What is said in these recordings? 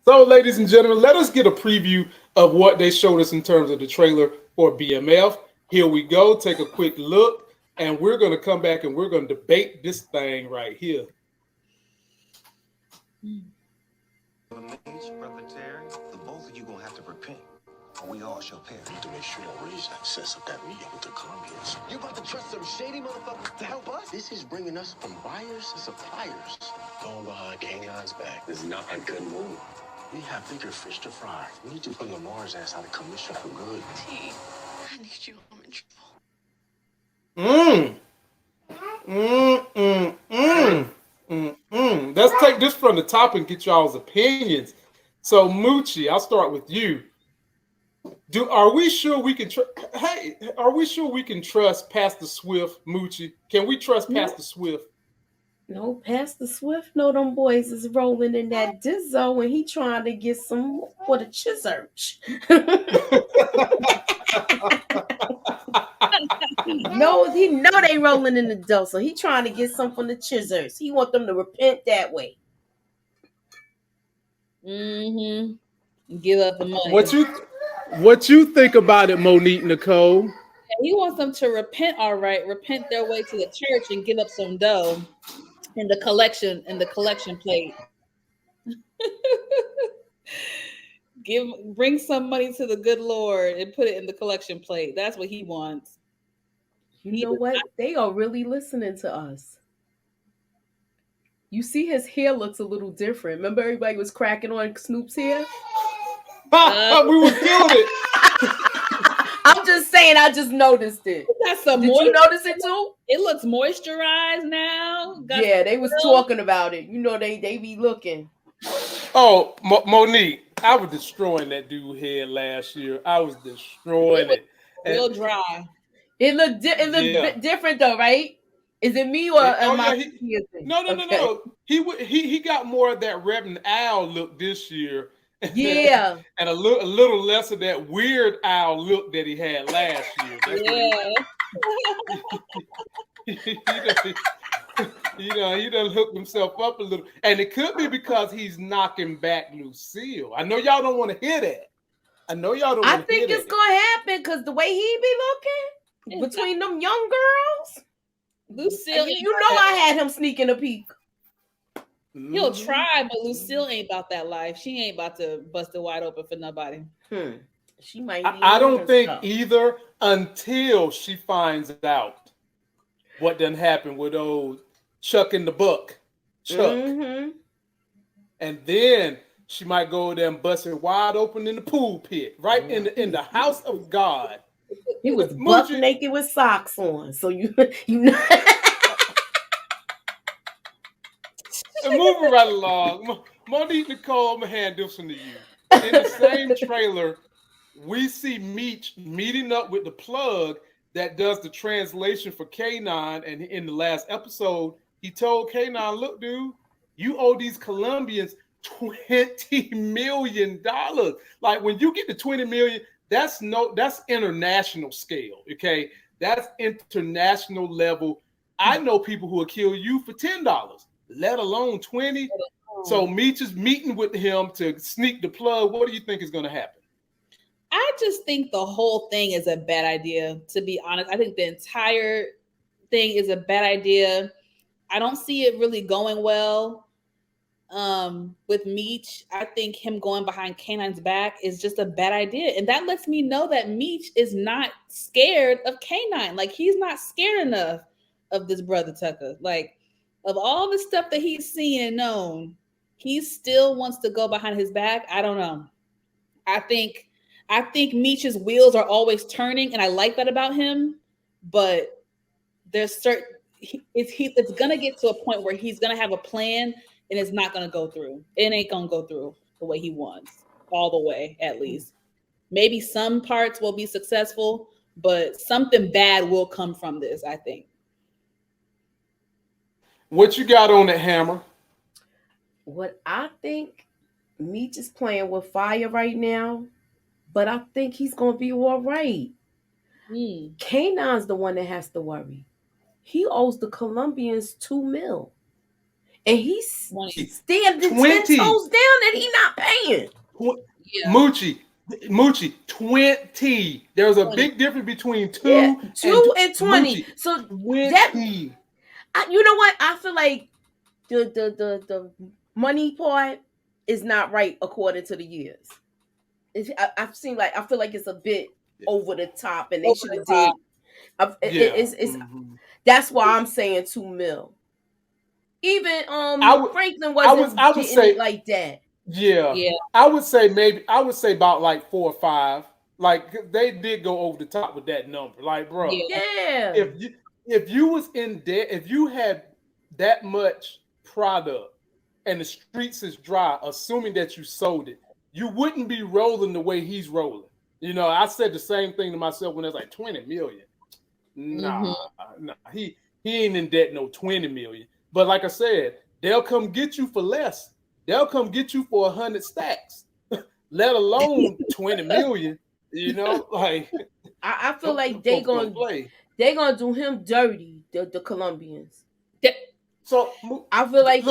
So, ladies and gentlemen, let us get a preview of what they showed us in terms of the trailer for BMF. Here we go. Take a quick look, and we're going to come back and we're going to debate this thing right here. Meech, brother Terry, the both of you gonna have to repent, or we all shall perish. To make sure Marisha access of that meeting with the Colombians. You about to trust some shady motherfuckers to help us? This is bringing us from buyers to suppliers. Going behind K9's back is not a good move. We have bigger fish to fry. We need to put Lamar's ass out of commission for good. T, I need you. I'm in trouble. Let's take this from the top and get y'all's opinions. So, Moochie, I'll start with you. Are we sure we can trust Pastor Swift, Moochie? Can we trust Pastor Swift? No, Pastor Swift, no, them boys is rolling in that Dizzo and he trying to get some for the church. No, he know they rolling in the dough, so he trying to get some from the chisers. He want them to repent that way. Give up the money. What you think about it, Monique Nicole? He wants them to repent, all right, repent their way to the church and give up some dough in the collection plate. Bring some money to the good Lord and put it in the collection plate. That's what he wants. You know what? They are really listening to us. You see his hair looks a little different. Remember everybody was cracking on Snoop's hair? We were killing it. I'm just saying, I just noticed it. Did you notice it too? It looks moisturized now. Yeah, they was talking about it. You know, they be looking. Oh, Monique, I was destroying that dude's hair last year. I was destroying it. Real dry. It looked different though, right? Is it me or am I? No. He got more of that Reverend Al look this year. Yeah. And a little less of that Weird Al look that he had last year. He done hooked himself up a little. And it could be because he's knocking back Lucille. I know y'all don't want to hear that. I think it's going to happen because the way he be looking between them young girls. Lucille, you know I had him sneaking a peek. He'll try, but Lucille ain't about that life. She ain't about to bust it wide open for nobody. She might. I don't think either until she finds out what done happened with old Chuck in the Buck. And then she might go there and bust it wide open in the pool pit, right in the house of God. He was buck naked with socks on, so you know. And moving right along, Monique Nicole, I'm gonna hand this one to you. In the same trailer, we see Meech meeting up with the plug that does the translation for K9. And in the last episode, he told K9, "Look, dude, you owe these Colombians $20 million. Like when you get to 20 million, that's international scale. Okay, that's international level. I know people who will kill you for $10." Let alone 20. So Meech is meeting with him to sneak the plug. What do you think is going to happen? I just think the whole thing is a bad idea, to be honest. I think the entire thing is a bad idea. I don't see it really going well with Meech. I think him going behind K9's back is just a bad idea. And that lets me know that Meech is not scared of K9. Like, he's not scared enough of this brother Tucker. Like, of all the stuff that he's seen and known, he still wants to go behind his back. I don't know. I think Meech's wheels are always turning, and I like that about him. But there's it's gonna get to a point where he's gonna have a plan, and it's not gonna go through. It ain't gonna go through the way he wants, all the way at least. Maybe some parts will be successful, but something bad will come from this, I think. What you got on that, Hammer? What I think, Meech is playing with fire right now, but I think he's going to be all right. K9's the one that has to worry. He owes the Colombians $2 million. and he's 20. standing 20. 10 toes down and he not paying. Yeah. Moochie, 20. There's a 20. big difference between 2 and 20. Moochie, So 20. that, you know what? I feel like the money part is not right according to the years. I feel like it's a bit over the top, and they should have did. That's why I'm saying $2 million. Even Franklin wasn't getting it like that. Yeah. I would say about like 4 or 5. Like they did go over the top with that number. Like, bro, if you was in debt, if you had that much product and the streets is dry, assuming that you sold it, you wouldn't be rolling the way he's rolling. You know, I said the same thing to myself when it's like 20 million. Nah, he ain't in debt no 20 million. But like I said, they'll come get you for less. They'll come get you for 100 stacks, let alone 20 million. You know, like I feel like they're gonna do him dirty, the Colombians. So I feel like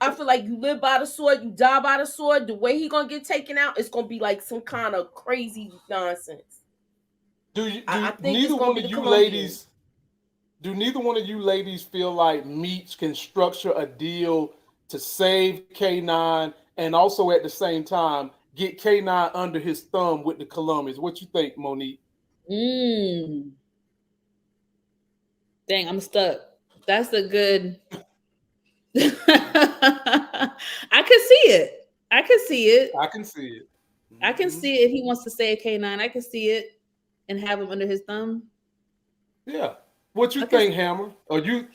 I feel like you live by the sword, you die by the sword. The way he gonna get taken out, it's gonna be like some kind of crazy nonsense. Do neither one of you ladies feel like Meech can structure a deal to save K9 and also at the same time get K9 under his thumb with the Colombians? What you think, Monique? Dang, I'm stuck. That's a good. I can see it. I can see it. I can see it. I can see it if he wants to save K9. I can see it and have him under his thumb. Yeah. What you think, Hammer? Or you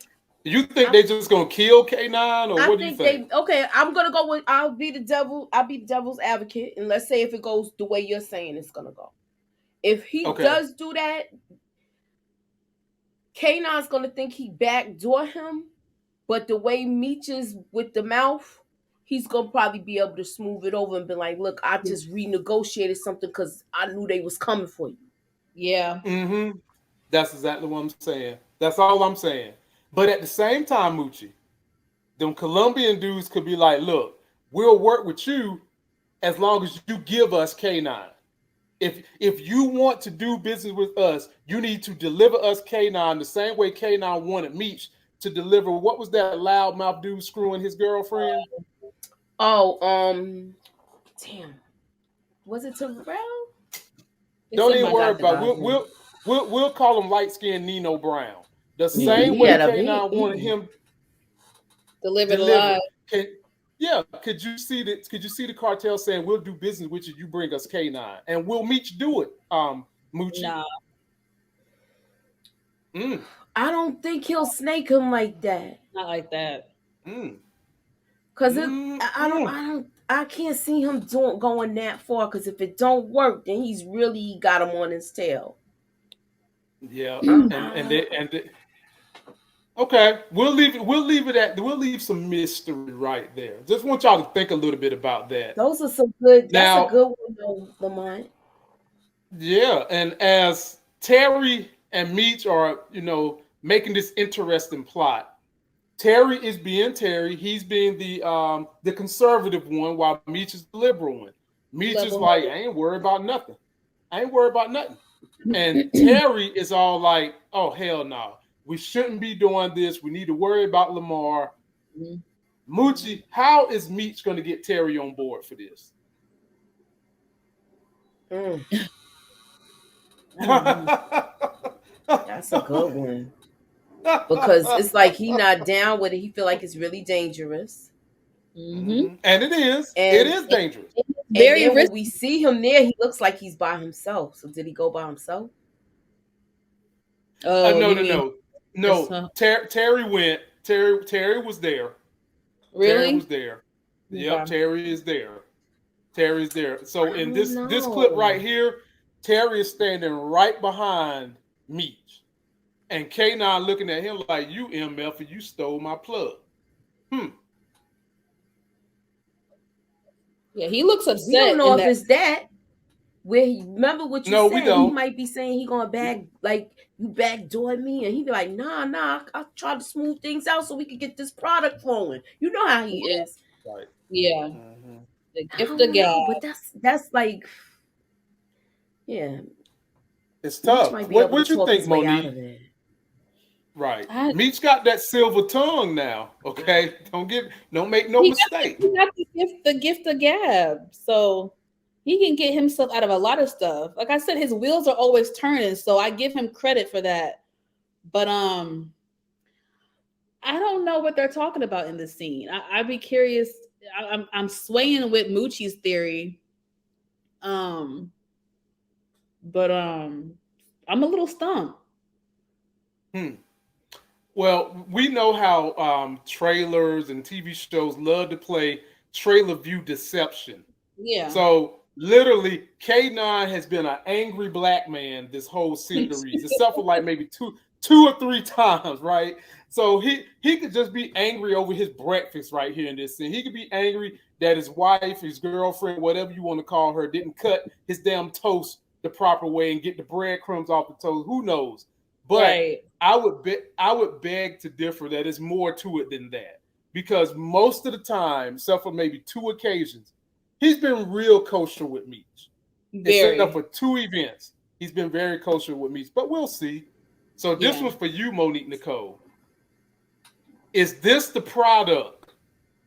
think they just gonna kill K9, or what do you think? I'm gonna go with I'll be the devil's advocate, and let's say if it goes the way you're saying it's gonna go. If he does do that, K9's gonna think he backdoor him, but the way Meech is with the mouth, he's gonna probably be able to smooth it over and be like, "Look, I just renegotiated something because I knew they was coming for you." Yeah. That's exactly what I'm saying. That's all I'm saying. But at the same time, Moochie, them Colombian dudes could be like, "Look, we'll work with you as long as you give us K9. If you want to do business with us, you need to deliver us K9 the same way K9 wanted Meech to deliver." What was that loudmouth dude screwing his girlfriend? Damn. Was it Terrell? Don't even worry about it. We'll call him light skinned Nino Brown. The same way K9 wanted him delivered alive. Could you see the cartel saying, "We'll do business with you, you bring us K9," and will Meech do it? Moochie. Nah. I don't think he'll snake him like that. Not like that. Cause I can't see him going that far. Cause if it don't work, then he's really got him on his tail. Yeah, okay, we'll leave some mystery right there. Just want y'all to think a little bit about that. Those are some good. That's a good one, though, Lamont. Yeah, and as Terry and Meech are, making this interesting plot, Terry is being Terry. He's being the conservative one, while Meech is the liberal one. Meech is like, I ain't worried about nothing. And Terry is all like, "Oh, hell no. We shouldn't be doing this. We need to worry about Lamar." Moochie, how is Meech going to get Terry on board for this? That's a good one. Because it's like he not down with it. He feel like it's really dangerous. And it is. It is dangerous. Very risky. When we see him there, he looks like he's by himself. So did he go by himself? No. Terry went. Terry was there. Really? Terry was there. Yep, Terry is there. Terry's there. So in this clip right here, Terry is standing right behind Meech. And K9 looking at him like, "You MF, you stole my plug." Yeah, he looks upset. We don't know if it's that. where remember what you No, said? we don't. He might be saying he gonna you backdoor me, and he be like, nah, I try to smooth things out so we can get this product flowing. You know how he is. Right. Yeah. Mm-hmm. The I gift don't of know, gab. but that's like, yeah. It's Meech tough. might be What able to you talk think, his way out Monique? of it. Right. Meech got that silver tongue now. Okay. Don't make no mistake. He got the gift of gab. So he can get himself out of a lot of stuff. Like I said, his wheels are always turning. So I give him credit for that. But I don't know what they're talking about in this scene. I'd be curious. I'm swaying with Moochie's theory. But I'm a little stumped. Well, we know how trailers and TV shows love to play trailer view deception. Yeah. So literally, K9 has been an angry black man this whole series, except for like maybe two or three times, right? So he could just be angry over his breakfast right here in this scene. He could be angry that his wife, his girlfriend, whatever you want to call her, didn't cut his damn toast the proper way and get the breadcrumbs off the toast. Who knows? But right. I would beg to differ that it's more to it than that, because most of the time, except for maybe two occasions, he's been real kosher with Meech. Except for two events, he's been very kosher with Meech. But we'll see. So this was for you, Monique Nicole. Is this the product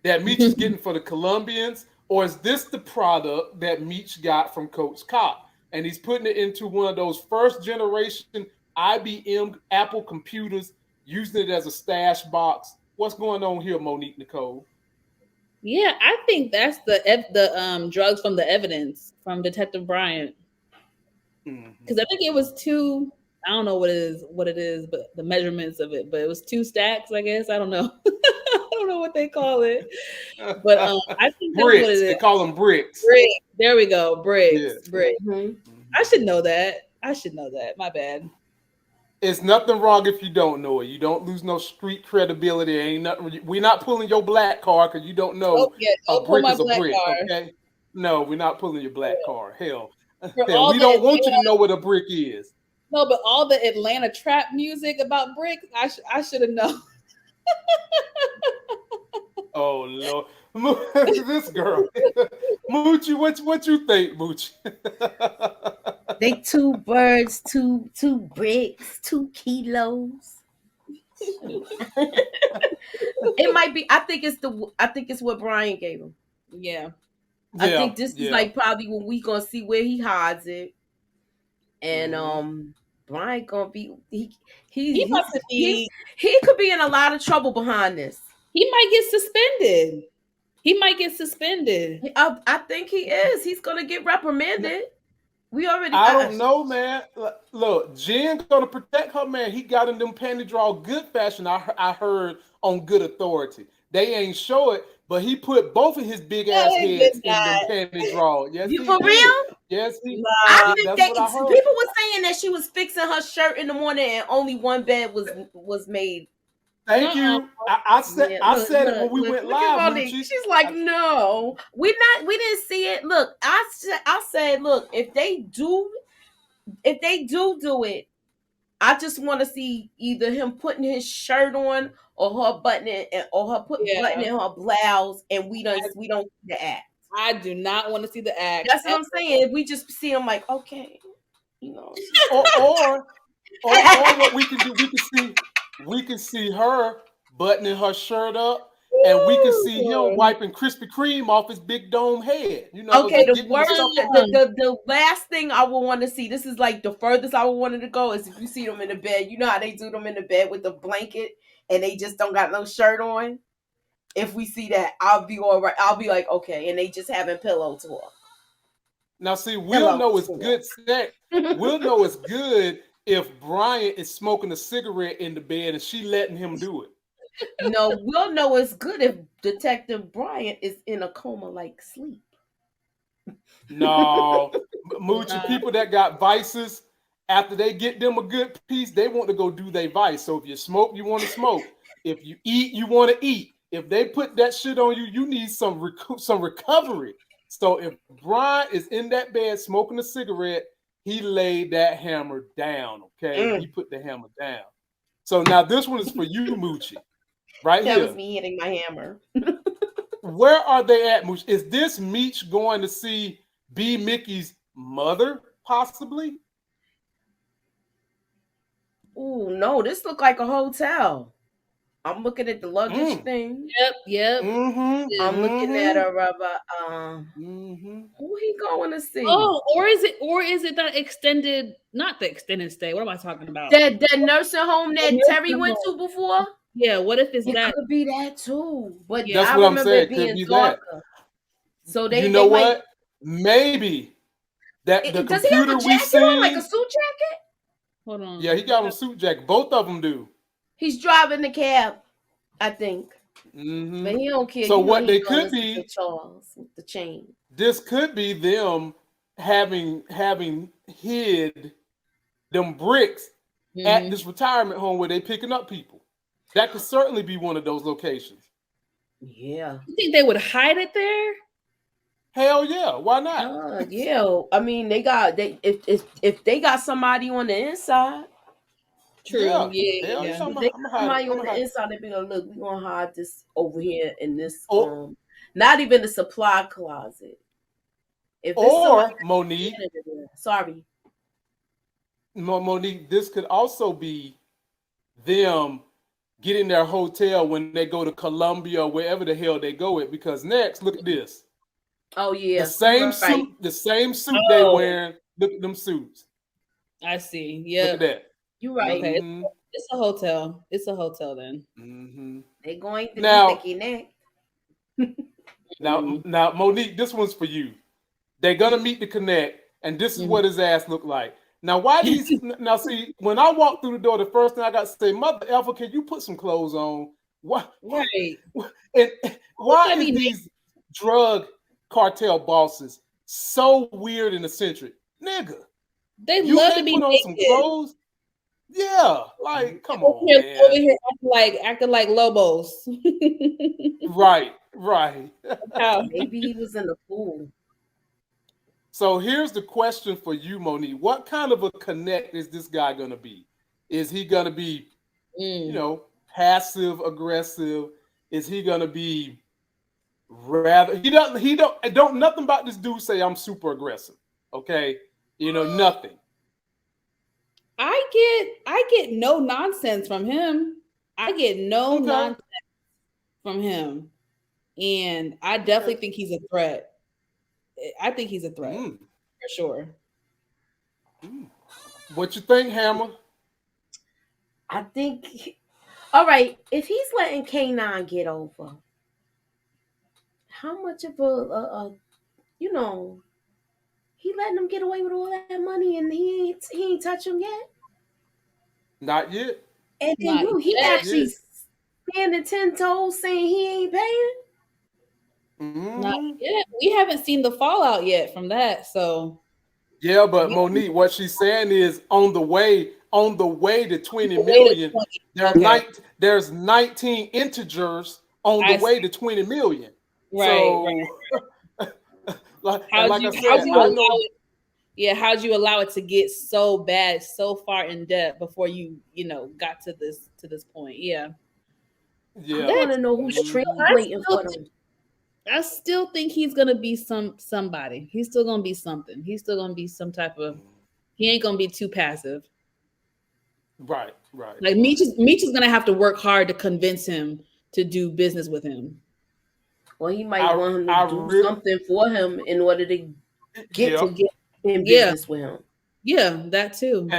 that Meech is getting for the Colombians, or is this the product that Meech got from Coach Cop? And he's putting it into one of those first generation IBM Apple computers, using it as a stash box. What's going on here, Monique Nicole? Yeah, I think that's the drugs from the evidence from Detective Bryant. Because I think it was two. I don't know what it is, but the measurements of it. But it was 2 stacks, I guess. I don't know. I don't know what they call it. But I think that's bricks. what it is. They call them bricks. Bricks. There we go. Bricks. Yeah. Bricks. Mm-hmm. I should know that. My bad. It's nothing wrong if you don't know it. You don't lose no street credibility. Ain't nothing. We're not pulling your black card because you don't know a brick is a brick. Card. Okay? No, we're not pulling your black card. Hell, we don't want you to know what a brick is. No, but all the Atlanta trap music about bricks, I should have known. Oh Lord, this girl, Moochie, what you think, Moochie? They 2 birds, two bricks, 2 kilos. It might be. I think it's what Brian gave him. Yeah. I think this is like probably when we gonna see where he hides it, and Brian gonna be he could be in a lot of trouble behind this. He might get suspended. I think he is. He's gonna get reprimanded. I don't know, man. Look, Jen's gonna protect her, man. He got in them panty draw good fashion. I heard on good authority. They ain't show it, but he put both of his big ass heads in them panty draw. Yes, you for real? Yes, he. I think people were saying that she was fixing her shirt in the morning and only one bed was made. Thank you. I said it when we went live. She's like, no, we didn't see it. Look, I said, look, if they do it, I just want to see either him putting his shirt on or her buttoning or her buttoning her blouse, and we don't see the act. I do not want to see the act. That's what I'm saying. We just see him like, okay, or what we can do, we can see her buttoning her shirt up, and we can see him wiping Krispy Kreme off his big dome head. Okay, the last thing I would want to see, this is like the furthest I would want to go, is if you see them in the bed. You know how they do them in the bed with the blanket and they just don't got no shirt on? If we see that, I'll be all right. I'll be like, okay, and they just having pillow talk. Now, see, we'll know it's good sex. We'll know it's good if Brian is smoking a cigarette in the bed and she letting him do it. No, we'll know it's good if Detective Bryant is in a coma-like sleep. No, Moochie, people that got vices, after they get them a good piece, they want to go do their vice. So if you smoke, you want to smoke. If you eat, you want to eat. If they put that shit on you, you need some recovery. So if Brian is in that bed smoking a cigarette, he laid that hammer down, okay? He put the hammer down. So now this one is for you, Moochie. Right That here. was me hitting my hammer. Where are they at, Mooch? Is this Meech going to see B. Mickey's mother, possibly? Ooh, no, this look like a hotel. I'm looking at the luggage thing. Yep. I'm looking at who he going to see? Oh, or is it that extended? Not the extended stay. What am I talking about? That nursing home that Terry went to before. Yeah. What if it's It that? could be that too. But That's I what I'm remember saying. it being Could be darker. that. So they, you know they might, what? Maybe that the does he have computer a we jacket on, like seen. a suit jacket? Hold on. Yeah, he got a suit jacket. Both of them do. He's driving the cab, I think. But he don't care. So You know what he they gonna could listen be, to Charles with the chain. this could be them having hid them bricks at this retirement home where they picking up people. That could certainly be one of those locations. Yeah. You think they would hide it there? Hell yeah, why not? Yeah. I mean, if they got somebody on the inside. True. Yeah. If they got somebody on the inside, they be like, look, we're gonna hide this over here in this not even the supply closet. If or Monique, sorry. Monique, this could also be them getting their hotel when they go to Colombia or wherever the hell they go at. Because next, look at this. Oh yeah, the same suit they wearing. Look at them suits. I see. Yeah, look at that. You're right. Okay, it's a hotel. It's a hotel then. They're going to now, be neck. now, Monique, this one's for you. They're gonna meet the connect, and this is what his ass look like. Now, why these? Now, see, when I walked through the door, the first thing I got to say, Mother Alpha, can you put some clothes on? Why? Right. And why is these drug cartel bosses so weird and eccentric, nigga? They love to be put on some clothes. Yeah, like come on, man. Over here acting like Lobos. right. Maybe he was in the pool. So here's the question for you, Monique. What kind of a connect is this guy gonna be? Is he gonna be, passive aggressive? Is he gonna be rather? He don't. Nothing about this dude say I'm super aggressive. Okay, nothing. I get no nonsense from him. I get no nonsense from him, and I definitely think he's a threat. I think he's a threat for sure. What you think, Hammer? I think. All right, if he's letting K9 get over, how much of he letting him get away with all that money and he ain't touch him yet? Not yet. And then he actually standing 10 toes saying he ain't paying? Not yet. We haven't seen the fallout yet from that. So yeah, but Monique, what she's saying is on the way to 20 million, there's 19 integers on the way to 20 million. Right. So, how'd you allow it to get so bad, so far in depth before you got to this point? Yeah. I want to know who's translating for them. I still think he's gonna be somebody. He's still gonna be something. He's still gonna be some type of. He ain't gonna be too passive. Right. Like Meech is gonna have to work hard to convince him to do business with him. Well, he might want him to do something for him in order to get in business with him. Yeah, that too.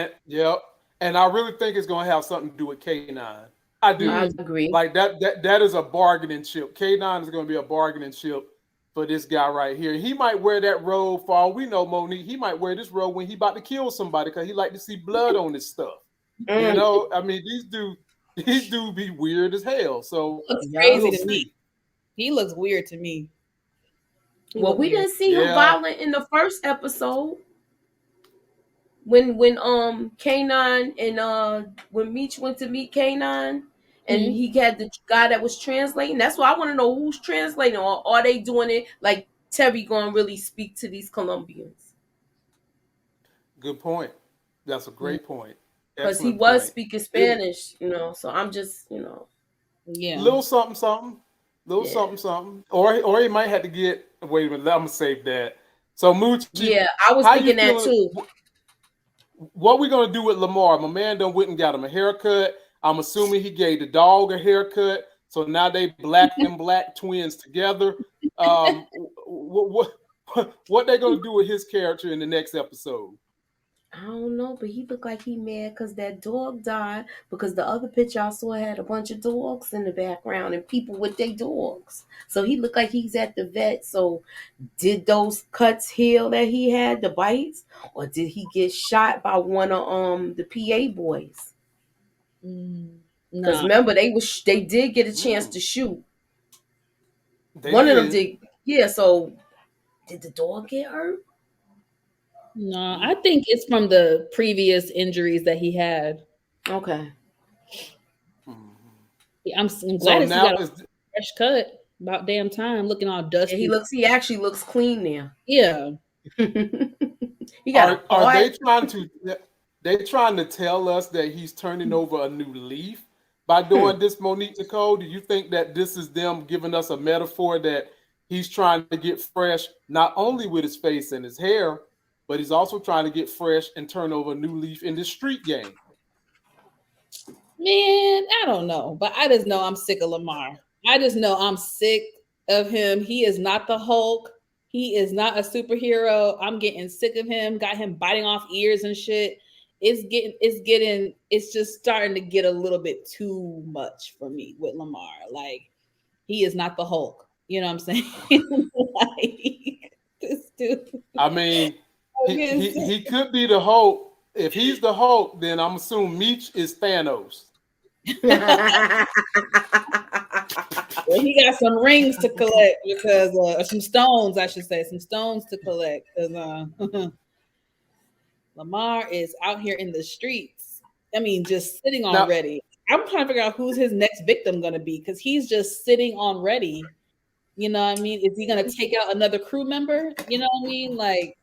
And I really think it's gonna have something to do with K9. I do. I agree. Like that is a bargaining chip. K9 is going to be a bargaining chip for this guy right here. He might wear that robe for all we know, Monique. He might wear this robe when he about to kill somebody because he like to see blood on his stuff. I mean, these dudes be weird as hell. So looks crazy to me. He looks weird to me. Well, we didn't see him violent in the first episode. When K9 and when Meech went to meet K9 and he had the guy that was translating. That's why I want to know who's translating, or are they doing it like Terry gonna really speak to these Colombians. Good point. That's a great point. Because he Excellent was point. speaking Spanish, so I'm just, Yeah. Little something, something. Little Yeah. something, something. Or he might have to get. Wait a minute. I'm gonna save that. So Moochie, Yeah, I was how you thinking that feeling? too. What we gonna do with Lamar? My man done went and got him a haircut. I'm assuming he gave the dog a haircut. So now they black and black twins together. What they gonna do with his character in the next episode? I don't know, but he looked like he mad because that dog died. Because the other picture I saw had a bunch of dogs in the background and people with their dogs. So he looked like he's at the vet. So did those cuts heal that he had, the bites, or did he get shot by one of the PA boys? Because remember they did get a chance to shoot. One of them did. Yeah. So did the dog get hurt? No, I think it's from the previous injuries that he had. Okay. I'm glad he got a fresh cut. About damn time, looking all dusty. Yeah, he actually looks clean now. Yeah. He got are they trying to tell us that he's turning over a new leaf by doing this, Monique Nicole? Do you think that this is them giving us a metaphor that he's trying to get fresh, not only with his face and his hair, but he's also trying to get fresh and turn over a new leaf in the street game? Man, I don't know, but I just know I'm sick of Lamar. I just know I'm sick of him. He is not the Hulk. He is not a superhero. I'm getting sick of him. Got him biting off ears and shit. It's just starting to get a little bit too much for me with Lamar. Like, he is not the Hulk. You know what I'm saying? Like, this dude. I mean, he could be the Hulk. If he's the Hulk, then I'm assuming Meech is Thanos. Well, he got some rings to collect because some stones, I should say, some stones to collect because Lamar is out here in the streets. I mean, just sitting on ready. I'm trying to figure out who's his next victim going to be because he's just sitting on ready. You know what I mean? Is he going to take out another crew member? You know what I mean? Like,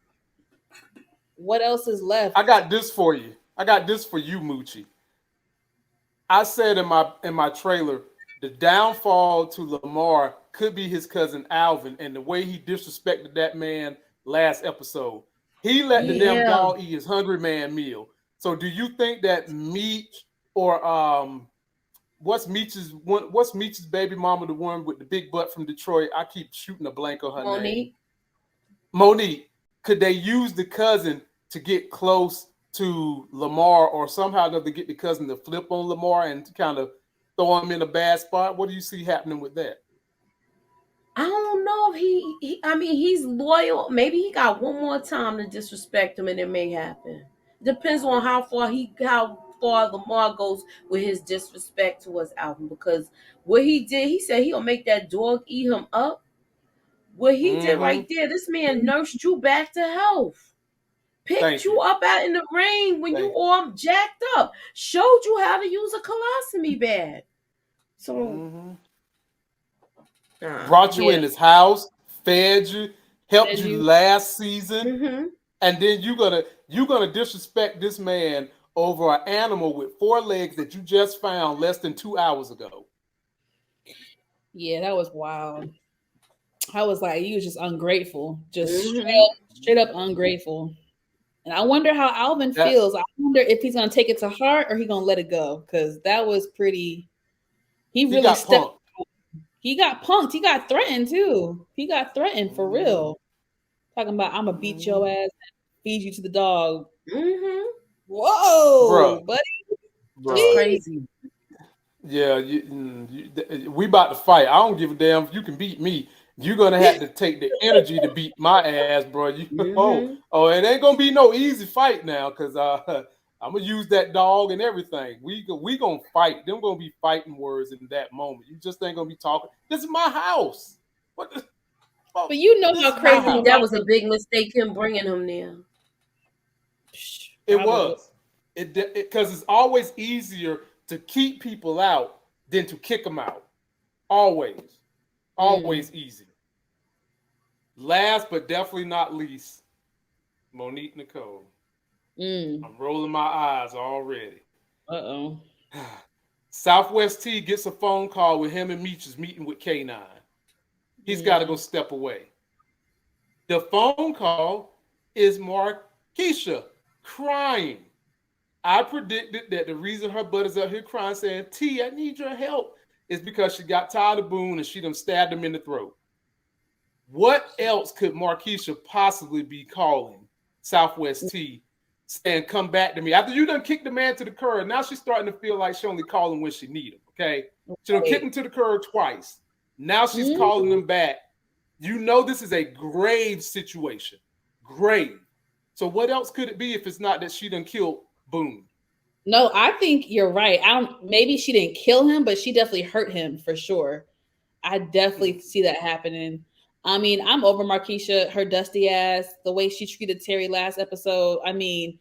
what else is left? I got this for you. Moochie. I said in my trailer, the downfall to Lamar could be his cousin Alvin and the way he disrespected that man last episode. He let the damn dog eat his hungry man meal. So do you think that Meech or what's Meech's baby mama, the one with the big butt from Detroit? I keep shooting a blank on her name. Monique. Could they use the cousin to get close to Lamar or somehow to get the cousin to flip on Lamar and to kind of throw him in a bad spot? What do you see happening with that? I don't know if I mean, he's loyal. Maybe he got one more time to disrespect him and it may happen. Depends on how far Lamar goes with his disrespect towards Alvin, because what he did, he said he'll make that dog eat him up. What he did right there, this man nursed you back to health. Picked you up out in the rain when you all jacked up. Showed you how to use a colostomy bag. So brought you in his house, fed you, helped you last season, and then you're gonna disrespect this man over an animal with 4 legs that you just found less than 2 hours ago. Yeah, that was wild. I was like, he was just ungrateful, just straight up ungrateful. And I wonder how Alvin feels. I wonder if he's gonna take it to heart or he's gonna let it go, because that was pretty. He really stepped. He got punked. He got threatened too. He got threatened for real. Talking about, I'm gonna beat your ass and feed you to the dog. Whoa, buddy. That's crazy. Yeah, we about to fight. I don't give a damn if you can beat me. You're gonna have to take the energy to beat my ass, bro. It ain't gonna be no easy fight now, because I'm gonna use that dog and everything. We gonna fight. Them gonna be fighting words in that moment. You just ain't gonna be talking. This is my house. What? But you know how crazy that was a big mistake, him bringing him there. It was. Because it's always easier to keep people out than to kick them out. Always easy. Last but definitely not least, Monique Nicole. I'm rolling my eyes already. Uh-oh. Southwest T gets a phone call with him and Meech is meeting with K9. He's got to go step away. The phone call is Markisha crying. I predicted that the reason her butt is up here crying saying, T, I need your help, is because she got tired of Boone and she done stabbed him in the throat. What else could Markisha possibly be calling Southwest T saying, come back to me? After you done kicked the man to the curb, now she's starting to feel like she only calling when she need him, okay? She done kicked him to the curb twice. Now she's calling him back. You know this is a grave situation. Grave. So what else could it be if it's not that she done killed Boone? No, I think you're right. Maybe she didn't kill him, but she definitely hurt him for sure. I definitely see that happening. I mean, I'm over Markisha, her dusty ass, the way she treated Terry last episode. I mean,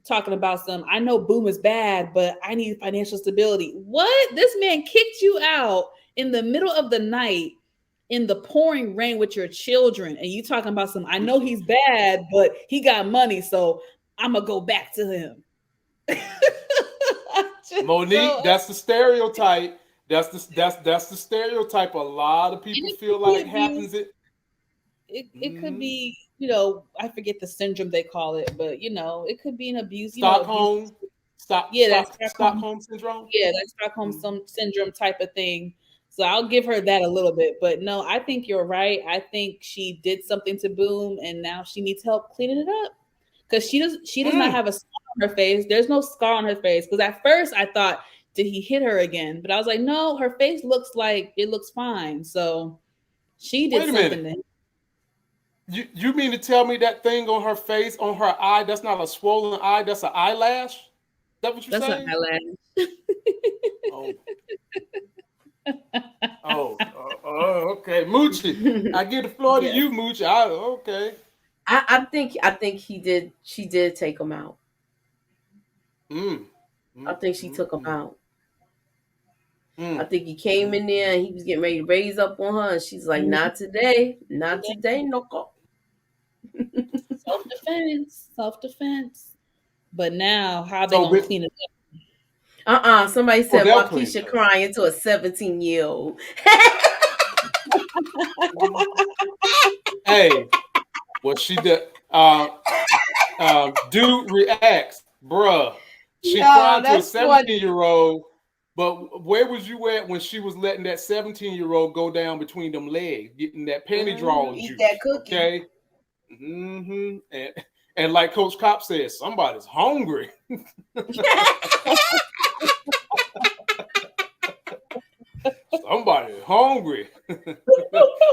talking about I know Boom is bad, but I need financial stability. What? This man kicked you out in the middle of the night in the pouring rain with your children, and you talking about I know he's bad, but he got money, so I'm gonna go back to him. Monique, that's the stereotype. That's the stereotype a lot of people feel like happens. It could be, I forget the syndrome they call it, but it could be an abuse. Stockholm syndrome. Yeah, that's Stockholm syndrome type of thing. So I'll give her that a little bit, but no, I think you're right. I think she did something to Boom, and now she needs help cleaning it up because she does not have a scar on her face. There's no scar on her face because at first I thought, did he hit her again? But I was like, no, her face looks like it looks fine. So she did something to him. You mean to tell me that thing on her face, on her eye, that's not a swollen eye, that's an eyelash? Is that what you're saying? That's an eyelash. Okay. Moochie, I give the floor to you, Moochie. Okay. I think she did take him out. I think she took him out. I think he came in there and he was getting ready to raise up on her, and she's like, not today, no call. Self-defense. But now, how they gonna clean it up? Somebody said Markisha crying to a 17-year-old. Hey, what she did? Dude reacts, bruh. She cried to a 17-year-old. But where was you at when she was letting that 17-year-old go down between them legs, getting that panty draw juice? Eat that cookie. Okay. And like Coach Cop said, somebody's hungry. Somebody's hungry.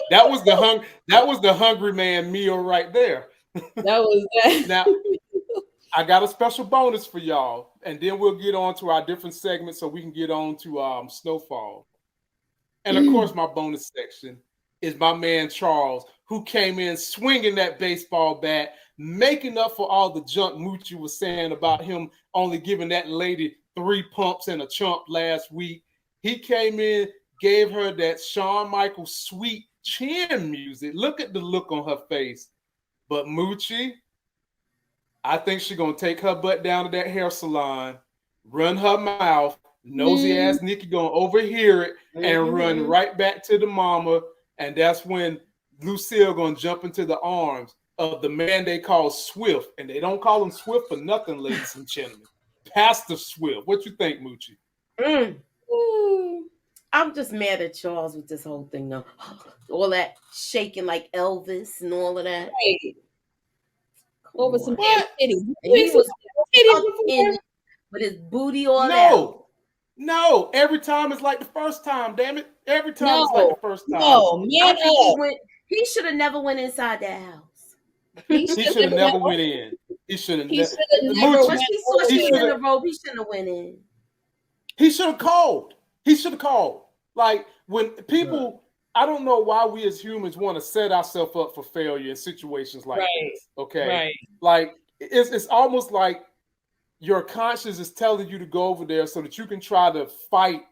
That was the hungry man meal right there. That was that. Now, I got a special bonus for y'all, and then we'll get on to our different segments so we can get on to Snowfall. And of course, my bonus section is my man Charles, who came in swinging that baseball bat, making up for all the junk Moochie was saying about him only giving that lady 3 pumps and a chump last week. He came in, gave her that Shawn Michaels sweet chin music. Look at the look on her face. But Moochie, I think she's going to take her butt down to that hair salon, run her mouth, nosy ass Nikki going to overhear it and run right back to the mama. And that's when Lucille going to jump into the arms of the man they call Swift. And they don't call him Swift for nothing, ladies and gentlemen. Pastor Swift. What you think, Moochie? I'm just mad at Charles with this whole thing though. All that shaking like Elvis and all of that. Right. Over some He was in with his booty all out. No, every time it's like the first time, damn it. Every time it's like the first time. No, he should have never went inside that house. He should have never went in. He should have never. When she saw she was in the robe, he shouldn't have went in. He should have called. Like when people, I don't know why we as humans want to set ourselves up for failure in situations like this. Okay. Right. Like it's almost like your conscience is telling you to go over there so that you can try to fight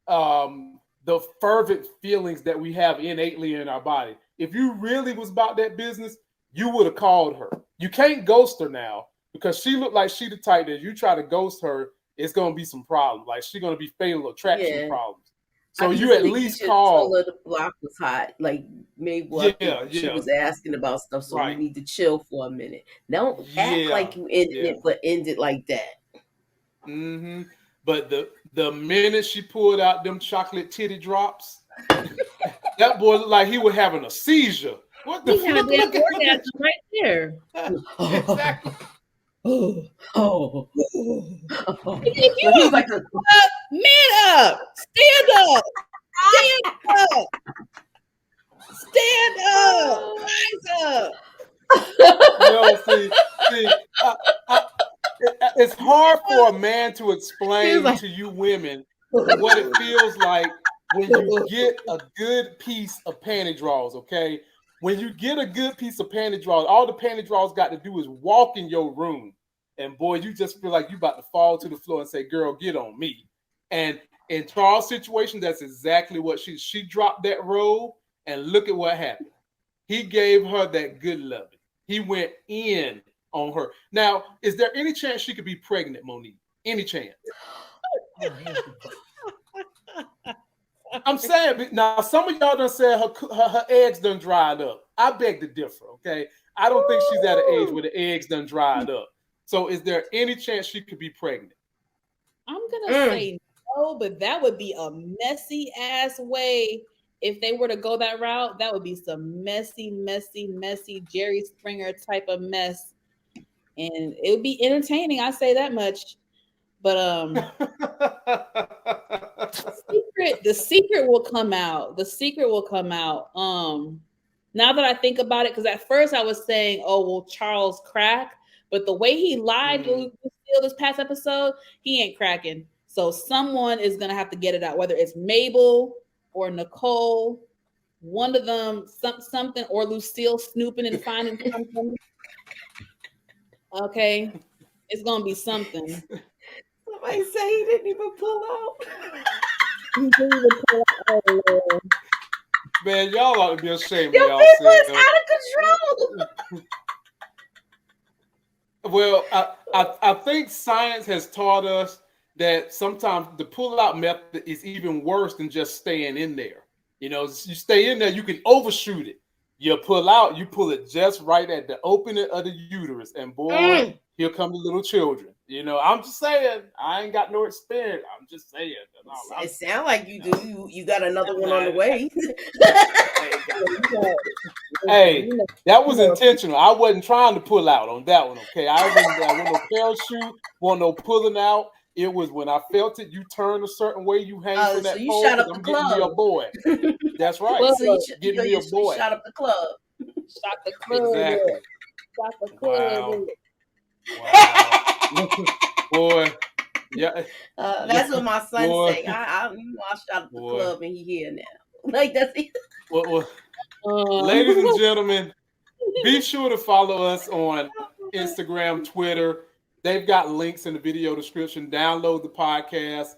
the fervent feelings that we have innately in our body. if you really was about that business, you would have called her. You can't ghost her now because she looked like she the type that you try to ghost her, it's gonna be some problems. Like she's gonna be fatal attraction problems. So you at least call. Her the block was hot. Like maybe she was asking about stuff, so we need to chill for a minute. Don't act like you ended it, but end it like that. Mm-hmm. But the minute she pulled out them chocolate titty drops, that boy looked like he was having a seizure. What the fuck? Look at right there. Exactly. If you was like man up, stand up, stand up, rise up. See, it's hard for a man to explain to you women what it feels like when you get a good piece of panty drawers, okay? When you get a good piece of panty drawers, all the panty drawers got to do is walk in your room. And boy, you just feel like you about to fall to the floor and say, girl, get on me. And in Charles' situation, that's exactly what she dropped that robe and look at what happened. He gave her that good loving. He went in on her. Now, is there any chance she could be pregnant, Monique? Any chance? I'm saying, now some of y'all done said her eggs done dried up. I beg to differ, okay? I don't think she's at an age where the eggs done dried up. So is there any chance she could be pregnant? I'm going to say no, but that would be a messy ass way. If they were to go that route, that would be some messy Jerry Springer type of mess. And it would be entertaining. I say that much. But the secret will come out. The secret will come out. Now that I think about it, because at first I was saying, oh, well, Charles crack. But the way he lied to Lucille this past episode, he ain't cracking. So someone is going to have to get it out, whether it's Mabel or Nicole, one of them, something, or Lucille snooping and finding something. Okay. It's going to be something. Somebody say he didn't even pull out. He didn't even pull out. Oh, Lord. Man, y'all ought to be ashamed of Your y'all. people is out of control. Well, I think science has taught us that sometimes the pull-out method is even worse than just staying in there. You know, you stay in there, you can overshoot it. You pull out, you pull it just right at the opening of the uterus, and boy, here come the little children. You know, I'm just saying, I ain't got no experience. I'm just saying. It sounds like you do. You got another one on the way. Hey, that was intentional. I wasn't trying to pull out on that one, okay? I wasn't no parachute, wasn't no pulling out. It was when I felt it, you turn a certain way, you hang from that pole. Shot up the I'm club. getting me a boy. That's right. Well, so getting me a boy. Shot up the club. Shot the club. Exactly. Shot the club. Wow. Boy. Yeah. That's what my son say. I shot up the club and he here now. Like that's it. Ladies and gentlemen, be sure to follow us on Instagram, Twitter. They've got links in the video description. Download the podcast.